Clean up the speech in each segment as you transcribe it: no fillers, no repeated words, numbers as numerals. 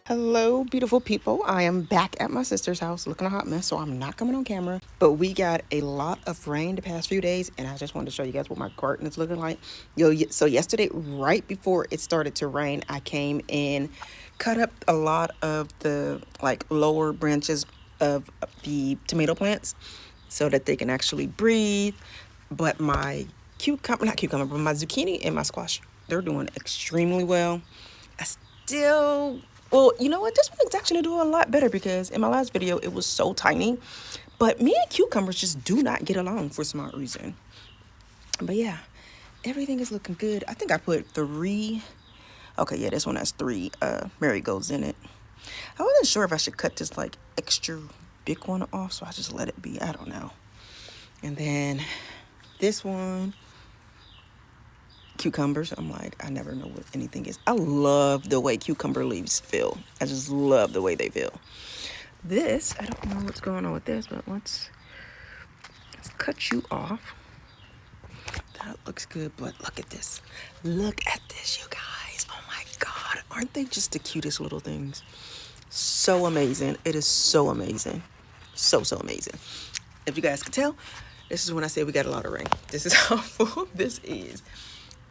Hello, beautiful people. I am back at my sister's house looking a hot mess, so I'm not coming on camera. But we got a lot of rain the past few days, and I just wanted to show you guys what my garden is looking like. So yesterday, right before it started to rain, I came in, cut up a lot of the lower branches of the tomato plants so that they can actually breathe. But my not cucumber, but my zucchini and my squash, they're doing extremely well. I still, well, you know what? This one is actually doing a lot better because in my last video, it was so tiny. But me and cucumbers just do not get along for some odd reason. But yeah, everything is looking good. I think I put three. Okay, yeah, this one has three marigolds in it. I wasn't sure if I should cut this extra big one off, so I just let it be. I don't know. And then this one, cucumbers. I never know what anything is. I love the way cucumber leaves feel. I just love the way they feel. This, I don't know what's going on with this, but let's cut you off. That looks good, but look at this. Look at this, you guys. Oh my God. Aren't they just the cutest little things? So amazing. It is so amazing. So amazing. If you guys can tell, this is when I say we got a lot of rain. This is how full this is.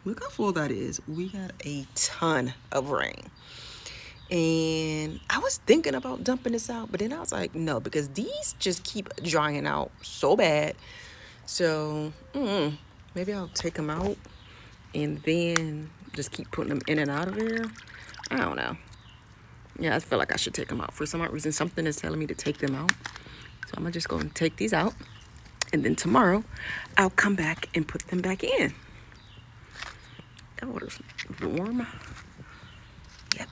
Look how full that is. We got a ton of rain. And I was thinking about dumping this out, but then I was like, no, because these just keep drying out so bad. So maybe I'll take them out and then just keep putting them in and out of there. I don't know. Yeah, I feel like I should take them out. For some odd reason, something is telling me to take them out. So I'm going to just go and take these out. And then tomorrow, I'll come back and put them back in. That water's warm. Yep.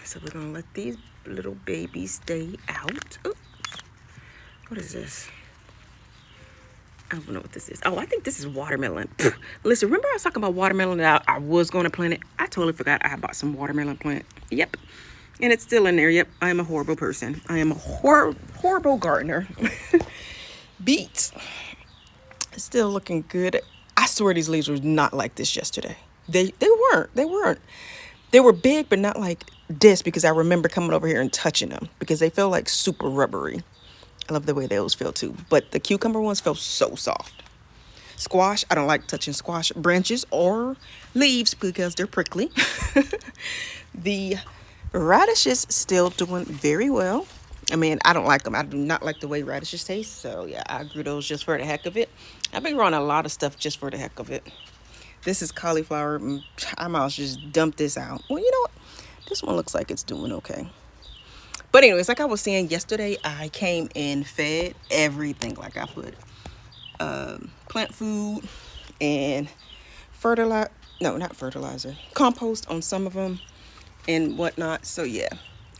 So we're going to let these little babies stay out. Oops. What is this? I don't know what this is. Oh, I think this is watermelon. Listen, remember I was talking about watermelon that I was going to plant it? I totally forgot I bought some watermelon plant. Yep. And it's still in there. Yep. I am a horrible person. I am a horrible gardener. Beets. Still looking good. I swear these leaves were not like this yesterday. They weren't. They were big, but not like this, because I remember coming over here and touching them because they feel like super rubbery. I love the way those feel too. But the cucumber ones feel so soft. Squash, I don't like touching squash branches or leaves because they're prickly. The radishes still doing very well. I mean, I don't like them. I do not like the way radishes taste. So yeah, I grew those just for the heck of it. I've been growing a lot of stuff just for the heck of it. This is cauliflower. I might just dump this out. Well, you know what? This one looks like it's doing okay. But anyways, like I was saying yesterday, I came and fed everything. Like I put plant food and compost on some of them and whatnot. So yeah,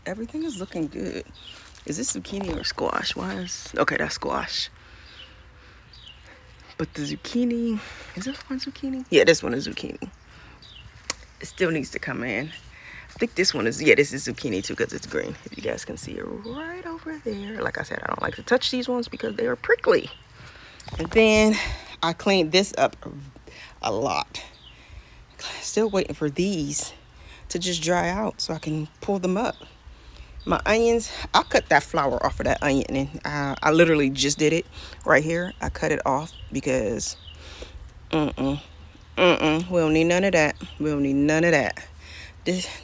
everything is looking good. Is this zucchini or squash? Okay, that's squash. But the zucchini, is this one zucchini? Yeah, this one is zucchini. It still needs to come in. I think this one is, this is zucchini too, because it's green. If you guys can see it right over there. Like I said, I don't like to touch these ones because they are prickly. And then I cleaned this up a lot. Still waiting for these to just dry out so I can pull them up. My onions, I cut that flower off of that onion, and I literally just did it right here. I cut it off because we don't need none of that. We don't need none of that.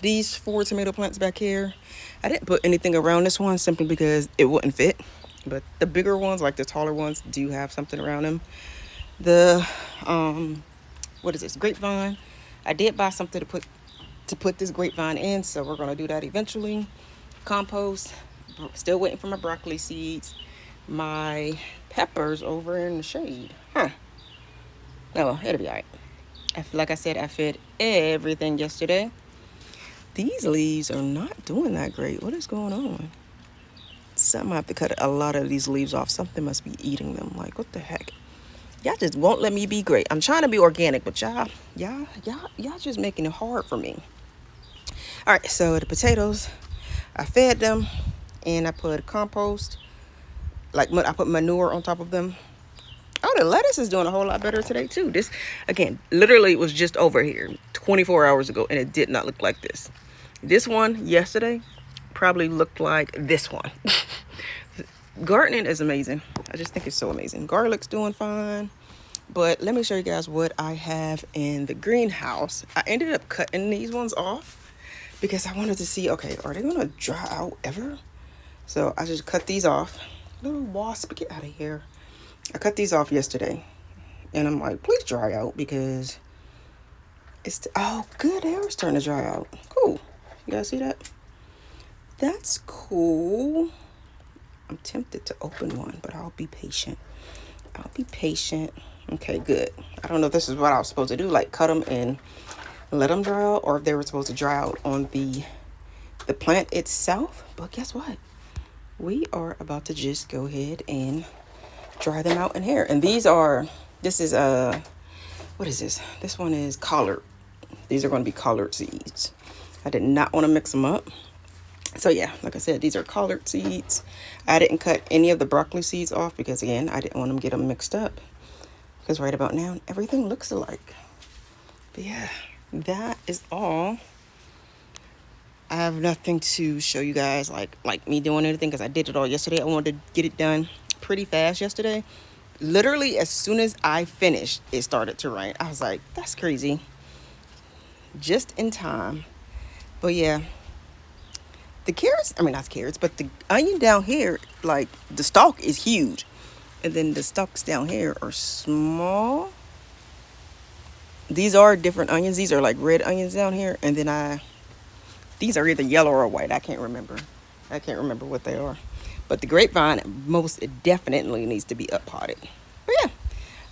These 4 tomato plants back here, I didn't put anything around this one simply because it wouldn't fit. But the bigger ones, like the taller ones, do have something around them. The what is this, grapevine? I did buy something to put this grapevine in, so we're gonna do that eventually. Compost, still waiting for my broccoli seeds. My peppers over in the shade. Oh well, it'll be all right. Like I said, I fed everything yesterday. These leaves are not doing that great. What is going on? Something, I have to cut a lot of these leaves off. Something must be eating them. Like, what the heck? Y'all just won't let me be great. I'm trying to be organic, but y'all just making it hard for me. All right, so the potatoes, I fed them, and I put compost, I put manure on top of them. Oh, the lettuce is doing a whole lot better today too. This, again, literally was just over here 24 hours ago, and it did not look like this. This one yesterday, probably look like this one. Gardening is amazing. I just think it's so amazing. Garlic's doing fine. But let me show you guys what I have in the greenhouse. I ended up cutting these ones off because I wanted to see, okay, are they going to dry out ever? So I just cut these off. Little wasp, get out of here. I cut these off yesterday. And I'm like, please dry out because it's, oh, good, they are starting to dry out. Cool. You guys see that? That's cool. I'm tempted to open one, but I'll be patient. I'll be patient. Okay, good. I don't know if this is what I was supposed to do, like cut them and let them dry out, or if they were supposed to dry out on the plant itself. But guess what? We are about to just go ahead and dry them out in here. And these are, this is what is this? This one is collard. These are going to be collard seeds. I did not want to mix them up. So yeah, like I said, these are collard seeds. I didn't cut any of the broccoli seeds off because, again, I didn't want them to get them mixed up. Because right about now, everything looks alike. But yeah, that is all. I have nothing to show you guys like me doing anything because I did it all yesterday. I wanted to get it done pretty fast yesterday. Literally, as soon as I finished, it started to rain. I was like, that's crazy. Just in time. But yeah. The carrots, I mean, not carrots, but the onion down here, like, the stalk is huge. And then the stalks down here are small. These are different onions. These are like red onions down here. And then these are either yellow or white. I can't remember. I can't remember what they are. But the grapevine most definitely needs to be up potted. But yeah,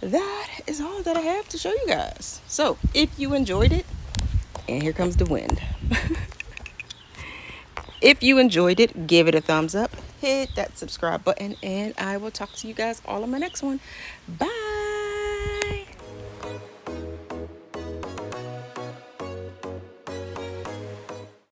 that is all that I have to show you guys. So if you enjoyed it, and here comes the wind. If you enjoyed it, give it a thumbs up, hit that subscribe button, and I will talk to you guys all on my next one. Bye.